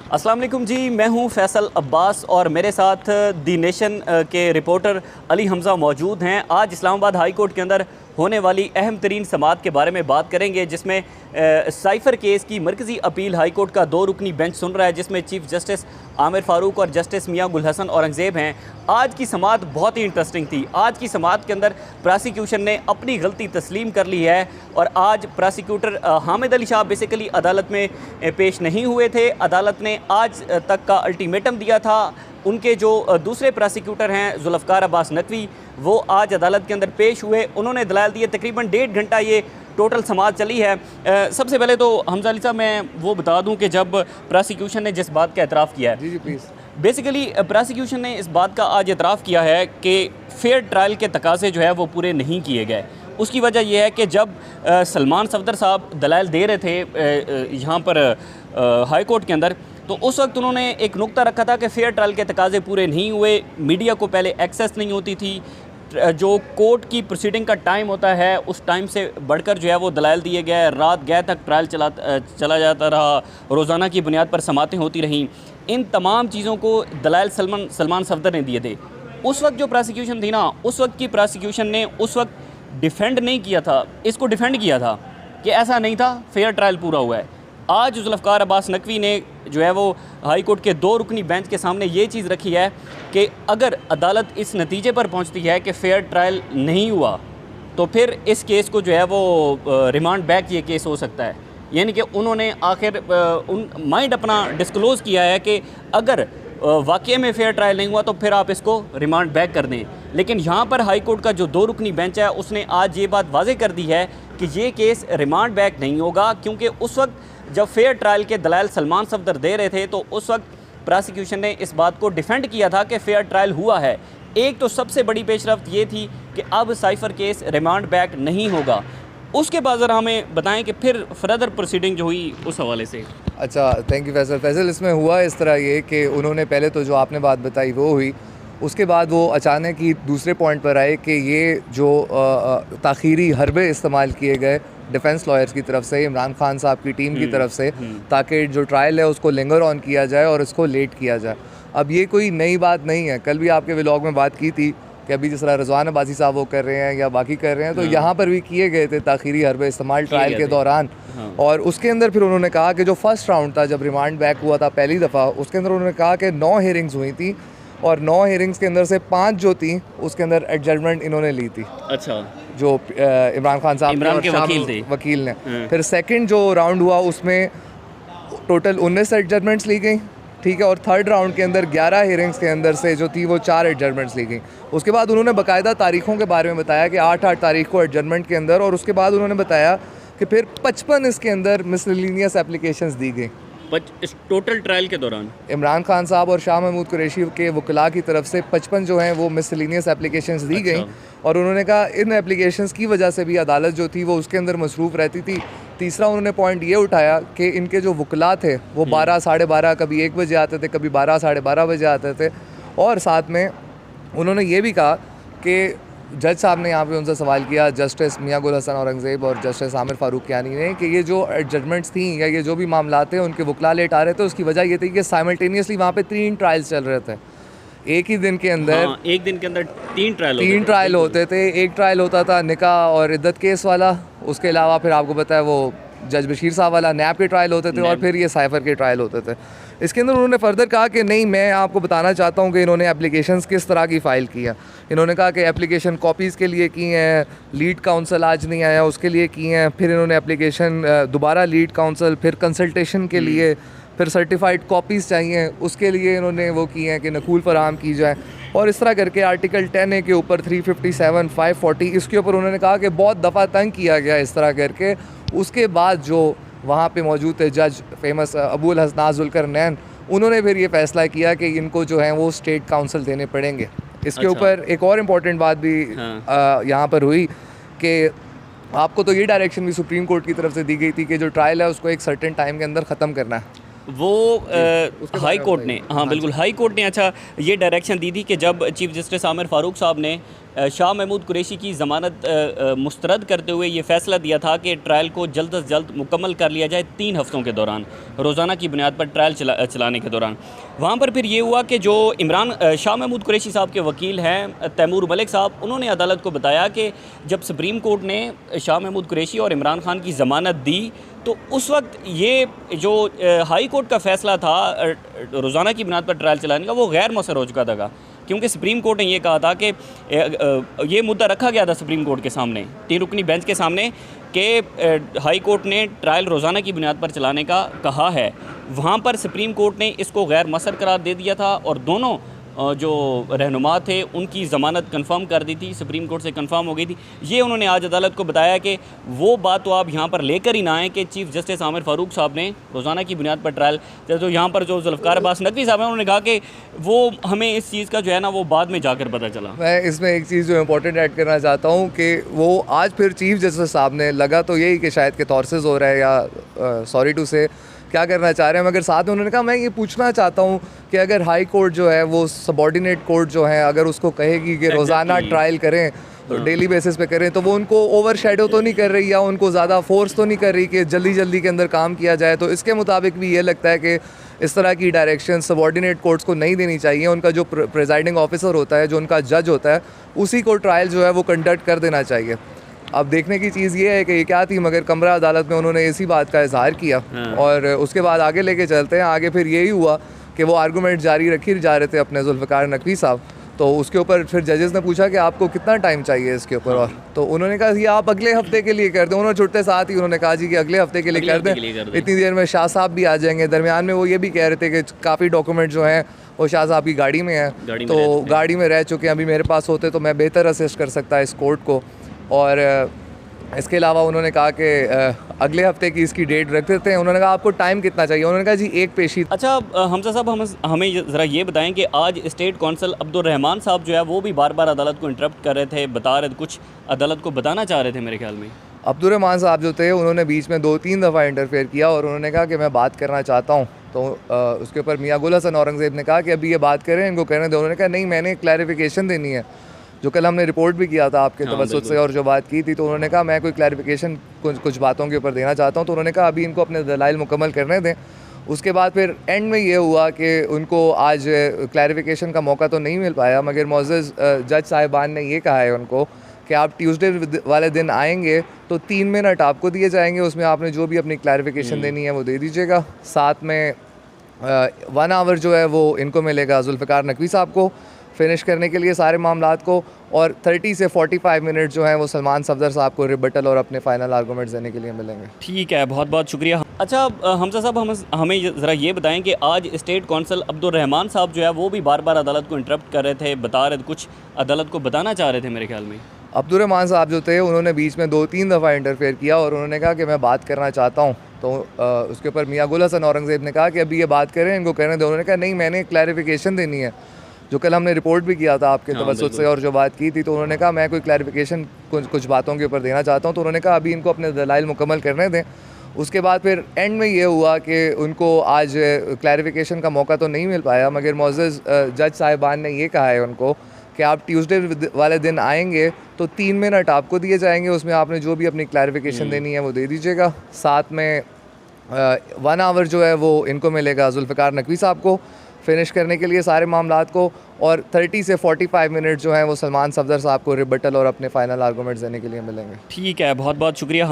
अस्सलाम वालेकुम जी, मैं हूं फैसल अब्बास और मेरे साथ दी नेशन के रिपोर्टर अली हमज़ा मौजूद हैं। आज इस्लामाबाद हाई कोर्ट के अंदर होने वाली अहम तरीन समाअत के बारे में बात करेंगे, जिसमें साइफ़र केस की मरकज़ी अपील हाई कोर्ट का 2 रुकनी बेंच सुन रहा है, जिसमें चीफ़ जस्टिस आमिर फ़ारूक और जस्टिस मियां गुल हसन औरंगज़ेब हैं। आज की समाअत बहुत ही इंटरेस्टिंग थी। आज की समाअत के अंदर प्रोसिक्यूशन ने अपनी गलती तस्लीम कर ली है और आज प्रोसिक्यूटर हामिद अली शाह बेसिकली अदालत में पेश नहीं हुए थे। अदालत ने आज तक का अल्टीमेटम दिया था। उनके जो दूसरे प्रोसिक्यूटर हैं जुल्फ़कार अब्बास नकवी, वो आज अदालत के अंदर पेश हुए। उन्होंने दलाल दिए। तकरीबन 1.5 घंटा ये टोटल समाअत चली है। सबसे पहले तो हमज़ा अली साहब, मैं वो बता दूं कि जब प्रोसिक्यूशन ने जिस बात का एतराफ़ किया है, जी प्लीज़, बेसिकली प्रोसिक्यूशन ने इस बात का आज एतराफ़ किया है कि फेयर ट्रायल के तकाज़े जो है वो पूरे नहीं किए गए। उसकी वजह यह है कि जब सलमान सफदर साहब दलाल दे रहे थे यहाँ पर हाई कोर्ट के अंदर, तो उस वक्त उन्होंने एक नुक्ता रखा था कि फ़ेयर ट्रायल के तकाज़े पूरे नहीं हुए। मीडिया को पहले एक्सेस नहीं होती थी। जो कोर्ट की प्रोसीडिंग का टाइम होता है, उस टाइम से बढ़कर जो है वो दलाल दिए गए। रात गए तक ट्रायल चला जाता रहा। रोज़ाना की बुनियाद पर समातें होती रहीं। इन तमाम चीज़ों को दलाल सलमान सफदर ने दिए थे। उस वक्त जो प्रोसिक्यूशन थी ना, उस वक्त की प्रोसिक्यूशन ने उस वक्त डिफेंड नहीं किया था, इसको डिफेंड किया था कि ऐसा नहीं था, फेयर ट्रायल पूरा हुआ है। आज जुल्फ़कार अब्बास नकवी ने जो है वो हाई कोर्ट के 2 रुकनी बेंच के सामने ये चीज़ रखी है कि अगर अदालत इस नतीजे पर पहुंचती है कि फ़ेयर ट्रायल नहीं हुआ, तो फिर इस केस को जो है वो रिमांड बैक ये केस हो सकता है। यानी कि उन्होंने आखिर माइंड अपना डिस्क्लोज़ किया है कि अगर वाकई में फ़ेयर ट्रायल नहीं हुआ तो फिर आप इसको रिमांड बैक कर दें। लेकिन यहाँ पर हाई कोर्ट का जो 2 रुकनी बेंच है, उसने आज ये बात वाज़े कर दी है कि ये केस रिमांड बैक नहीं होगा, क्योंकि उस वक्त जब फेयर ट्रायल के दलाल सलमान सफदर दे रहे थे तो उस वक्त प्रोसिक्यूशन ने इस बात को डिफेंड किया था कि फेयर ट्रायल हुआ है। एक तो सबसे बड़ी पेशरफ्त ये थी कि अब साइफ़र केस रिमांड बैक नहीं होगा। उसके बाद ज़रा हमें बताएं कि फिर फर्दर प्रोसीडिंग जो हुई उस हवाले से। अच्छा, थैंक यू फैसल। इसमें हुआ इस तरह ये कि उन्होंने पहले तो जो आपने बात बताई वो हुई, उसके बाद वो अचानक ही दूसरे पॉइंट पर आए कि ये जो ताख़ीरी हरबे इस्तेमाल किए गए डिफेंस लॉयर्स की तरफ से, इमरान खान साहब की टीम की तरफ से, ताकि जो ट्रायल है उसको लिंगर ऑन किया जाए और इसको लेट किया जाए। अब ये कोई नई बात नहीं है। कल भी आपके व्लॉग में बात की थी कि अभी जिस तरह रज़वान अब्बासी साहब वो कर रहे हैं या बाकी कर रहे हैं, तो यहाँ पर भी किए गए थे ताख़ीरी हरबे इस्तेमाल ट्रायल के दौरान। और उसके अंदर फिर उन्होंने कहा कि जो फर्स्ट राउंड था, जब रिमांड बैक हुआ था पहली दफ़ा, उसके अंदर उन्होंने कहा कि 9 हियरिंग्स हुई थी और 9 हियरिंग्स के अंदर से 5 जो थी उसके अंदर एडजमेंट इन्होंने ली थी। अच्छा, जो इमरान खान साहब के वकील ने। फिर सेकंड जो राउंड हुआ उसमें टोटल 19 एडजमेंट्स ली गई, ठीक है। और थर्ड राउंड के अंदर 11 हियरिंग्स के अंदर से जो थी वो 4 एडजमेंट्स ली गई। उसके बाद उन्होंने बाकायदा तारीखों के बारे में बताया कि 8 तारीख को एडजमेंट के अंदर, और उसके बाद उन्होंने बताया कि फिर 55 इसके अंदर मिसलिनियस एप्लीकेशंस दी गई इस टोटल ट्रायल के दौरान। इमरान खान साहब और शाह महमूद कुरैशी के वकला की तरफ से 55 जो हैं वो मिसलिनियस एप्लीकेशंस दी गई। और उन्होंने कहा इन एप्लीकेशंस की वजह से भी अदालत जो थी वो उसके अंदर मसरूफ़ रहती थी। तीसरा उन्होंने पॉइंट ये उठाया कि इनके जो वकला थे वो 12, साढ़े 12, कभी 1 बजे आते थे, कभी 12, साढ़े 12 बजे आते थे। और साथ में उन्होंने ये भी कहा कि जज साहब ने यहाँ पे उनसे सवाल किया, जस्टिस मियां गुल हसन औरंगज़ेब और जस्टिस आमिर फ़ारूकियानी ने, कि ये जो जजमेंट्स थी या ये जो भी मामला थे उनके वकला लेट आ रहे थे, उसकी वजह ये थी कि साइमल्टेनियसली वहाँ पे 3 ट्रायल्स चल रहे थे एक ही दिन के अंदर। एक दिन के अंदर 3 ट्रायल होते थे। एक ट्रायल होता था निकाह और इद्दत केस वाला, उसके अलावा फिर आपको पता है वो जज बशीर साहब वाला नैब के ट्रायल होते थे, और फिर ये साइफ़र के ट्रायल होते थे। इसके अंदर उन्होंने फर्दर कहा कि नहीं, मैं आपको बताना चाहता हूँ कि इन्होंने एप्लीकेशंस किस तरह की फ़ाइल की है। इन्होंने कहा कि एप्लीकेशन कॉपीज़ के लिए की हैं, लीड काउंसिल आज नहीं आया उसके लिए की हैं, फिर इन्होंने एप्लीकेशन दोबारा लीड काउंसिल, फिर कंसल्टेशन के लिए, फिर सर्टिफाइड कॉपीज़ चाहिए उसके लिए इन्होंने वो की हैं कि नकूल फराहम की जाए। और इस तरह करके आर्टिकल 10A के ऊपर 357, 540 इसके ऊपर उन्होंने कहा कि बहुत दफ़ा तंग किया गया इस तरह करके। उसके बाद जो वहाँ पे मौजूद थे जज फेमस अबुल हसनात ज़ुल्करनैन, उन्होंने फिर ये फ़ैसला किया कि इनको जो है वो स्टेट काउंसिल देने पड़ेंगे। इसके ऊपर एक और इम्पॉर्टेंट बात भी यहाँ पर हुई कि आपको तो ये डायरेक्शन भी सुप्रीम कोर्ट की तरफ से दी गई थी कि जो ट्रायल है उसको एक सर्टेन टाइम के अंदर ख़त्म करना है। वो हाई कोर्ट ने, हाँ बिल्कुल, हाई कोर्ट ने अच्छा ये डायरेक्शन दी थी कि जब चीफ जस्टिस आमिर फ़ारूक साहब ने शाह महमूद कुरैशी की ज़मानत मुस्तरद करते हुए ये फ़ैसला दिया था कि ट्रायल को जल्द अज जल्द मुकम्मल कर लिया जाए 3 हफ़्तों के दौरान, रोज़ाना की बुनियाद पर ट्रायल चलाने के दौरान। वहाँ पर फिर ये हुआ कि जो शाह महमूद कुरैशी साहब के वकील हैं तैमूर मलिक साहब, उन्होंने अदालत को बताया कि जब सुप्रीम कोर्ट ने शाह महमूद कुरैशी और इमरान खान की ज़मानत दी तो उस वक्त ये जो हाई कोर्ट का फ़ैसला था रोज़ाना की बुनियाद पर ट्रायल चलाने का, वो गैर मौसर हो चुका था, क्योंकि सुप्रीम कोर्ट ने ये कहा था कि ये मुद्दा रखा गया था सुप्रीम कोर्ट के सामने, 3 रुकनी बेंच के सामने, कि हाई कोर्ट ने ट्रायल रोज़ाना की बुनियाद पर चलाने का कहा है। वहाँ पर सुप्रीम कोर्ट ने इसको गैर मौसर करार दे दिया था और दोनों जो रहनुमा थे उनकी ज़मानत कंफर्म कर दी थी, सुप्रीम कोर्ट से कंफर्म हो गई थी। ये उन्होंने आज अदालत को बताया कि वो बात तो आप यहाँ पर लेकर ही ना आएँ कि चीफ जस्टिस आमिर फ़ारूक साहब ने रोज़ाना की बुनियाद पर ट्रायल, तो यहाँ पर जो ज़ुल्फ़िकार अब्बास नकवी साहब हैं उन्होंने कहा कि वो हमें इस चीज़ का जो है ना वो बाद में जाकर पता चला। मैं इसमें एक चीज़ जो इम्पोर्टेंट ऐड करना चाहता हूँ कि वो आज फिर चीफ जस्टिस साहब ने लगा तो यही कि शायद के तौरसेस हो रहा है या सॉरी टू से क्या करना चाह रहे हैं, मगर साथ में उन्होंने कहा मैं ये पूछना चाहता हूँ कि अगर हाई कोर्ट जो है वो सबॉर्डिनेट कोर्ट जो है अगर उसको कहेगी कि रोज़ाना ट्रायल करें तो डेली बेसिस पे करें, तो वो उनको ओवर शेडो तो नहीं कर रही या उनको ज़्यादा फोर्स तो नहीं कर रही कि जल्दी जल्दी के अंदर काम किया जाए। तो इसके मुताबिक भी ये लगता है कि इस तरह की डायरेक्शन सबॉर्डिनेट कोर्ट्स को नहीं देनी चाहिए। उनका जो प्रिजाइडिंग ऑफिसर होता है, जो उनका जज होता है, उसी को ट्रायल जो है वो कंडक्ट कर देना चाहिए। अब देखने की चीज़ ये है कि ये क्या थी, मगर कमरा अदालत में उन्होंने इसी बात का इजहार किया और उसके बाद आगे लेके चलते हैं। आगे फिर यही हुआ कि वो आर्गूमेंट जारी रखी जा रहे थे अपने ज़ुल्फ़िकार नकवी साहब, तो उसके ऊपर फिर जजेस ने पूछा कि आपको कितना टाइम चाहिए इसके ऊपर, और तो उन्होंने कहा ये आप अगले हफ्ते के लिए कर दें। उन्होंने छुट्टे साथ ही उन्होंने कहा जी कि अगले हफ्ते के लिए कर दें, इतनी देर में शाह साहब भी आ जाएंगे। दरमियान में वो ये भी कह रहे थे कि काफ़ी डॉक्यूमेंट जो हैं वो शाह साहब की गाड़ी में हैं, तो गाड़ी में रह चुके हैं, अभी मेरे पास होते तो मैं बेहतर असिस्ट कर सकता इस कोर्ट को। और इसके अलावा उन्होंने कहा कि अगले हफ्ते की इसकी डेट रख देते हैं। उन्होंने कहा आपको टाइम कितना चाहिए, उन्होंने कहा जी एक पेशी। अच्छा हमजा साहब, हमें ज़रा ये बताएं कि आज स्टेट कौंसल अब्दुल रहमान साहब जो है वो भी बार बार अदालत को इंटरप्ट कर रहे थे, बता रहे थे, कुछ अदालत को बताना चाह रहे थे मेरे ख्याल में। अब्दुल रहमान साहब जो थे उन्होंने बीच में 2-3 दफ़ा इंटरफेयर किया और उन्होंने कहा कि मैं बात करना चाहता हूँ। तो उसके ऊपर मियाँ गुल हसन औरंगज़ेब ने कहा कि अभी ये बात करें, इनको कहने दो। उन्होंने कहा नहीं, मैंने क्लैरिफिकेशन देनी है, जो कल हमने रिपोर्ट भी किया था आपके तवज्जुह से और जो बात की थी। तो उन्होंने कहा मैं कोई क्लैरिफिकेशन कुछ बातों के ऊपर देना चाहता हूँ। तो उन्होंने कहा अभी इनको अपने दलाइल मुकम्मल करने दें। उसके बाद फिर एंड में ये हुआ कि उनको आज क्लैरिफिकेशन का मौका तो नहीं मिल पाया, मगर मोअज़्ज़ज़ जज साहिबान ने ये कहा है उनको कि आप ट्यूसडे वाले दिन आएंगे तो 3 मिनट आपको दिए जाएंगे, उसमें आपने जो भी अपनी क्लैरिफिकेशन देनी है वो दे दीजिएगा। साथ में 1 आवर जो है वो इनको मिलेगा ज़ुल्फ़िकार नकवी साहब को फिनिश करने के लिए सारे मामलात को, और 30 से 45 मिनट जो हैं वो सलमान सफदर साहब को रिबटल और अपने फाइनल आर्गूमेंट्स देने के लिए मिलेंगे। ठीक है, बहुत बहुत शुक्रिया। अच्छा हमजा साहब, हमें ज़रा ये बताएं कि आज स्टेट कौंसल अब्दुल रहमान साहब जो है वो भी बार बार अदालत को इंटरप्ट कर रहे थे, बता रहे थे, कुछ अदालत को बताना चाह रहे थे मेरे ख्याल में। अब्दुल रहमान साहब जो थे उन्होंने बीच में 2-3 दफ़ा इंटरफेयर किया और उन्होंने कहा कि मैं बात करना चाहता हूँ। तो उसके ऊपर मियाँ गुल हसन औरंगज़ेब ने कहा कि अभी ये बात करें, इनको कहने दो। उन्होंने कहा नहीं, मैंने क्लैरिफिकेशन देनी है, जो कल हमने रिपोर्ट भी किया था आपके तवज्जुह से और जो बात की थी। तो उन्होंने कहा मैं कोई क्लैरिफिकेशन कुछ बातों के ऊपर देना चाहता हूँ। तो उन्होंने कहा अभी इनको अपने दलाइल मुकम्मल करने दें। उसके बाद फिर एंड में ये हुआ कि उनको आज क्लैरिफिकेशन का मौका तो नहीं मिल पाया, मगर मोअज़्ज़ज़ जज साहिबान ने ये कहा है उनको कि आप ट्यूसडे वाले दिन आएंगे तो 3 मिनट आपको दिए जाएंगे, उसमें आपने जो भी अपनी क्लैरिफिकेशन देनी है वो दे दीजिएगा। साथ में 1 आवर जो है वो इनको मिलेगा ज़ुल्फ़िकार नकवी साहब को फिनिश करने के लिए सारे मामलात को, और 30 से 45 मिनट जो हैं वो सलमान सफदर साहब को रिबटल और अपने फाइनल आर्गूमेंट्स देने के लिए मिलेंगे। ठीक है, बहुत बहुत शुक्रिया।